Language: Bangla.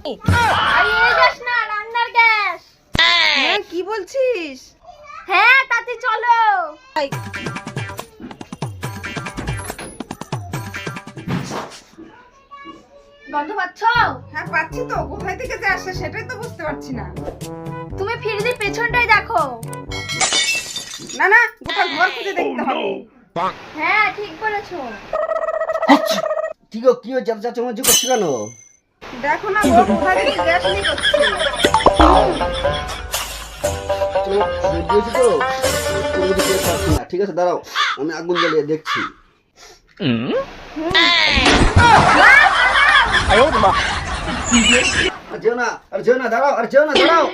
আর এই গ্যাস না, রান্নার গ্যাস। হ্যাঁ, কি বলছিস? হ্যাঁ, তাতে চলো। গন্ধ পাচ্ছ? হ্যাঁ, পাচ্ছি তো। কোথায় থেকে যে আসে সেটাই তো বুঝতে পারছি না। তুমি ফিরে পেছনটাই দেখো। না না, গোটা ঘর খুঁজে দেখতে হবে। হ্যাঁ, ঠিক বলেছো। কি গো, কি হয়েছে? চাচামাচি করছো কেন? দেখো না গো, কোথায় থেকে গ্যাস লিক হচ্ছে। তো কোনো কিছু টের পাচ্ছি না। ঠিক আছে, দাঁড়াও, আমি আগুন জ্বালিয়ে দেখছি। আর যেও না, দাঁড়াও, আর যেও না, দাঁড়াও।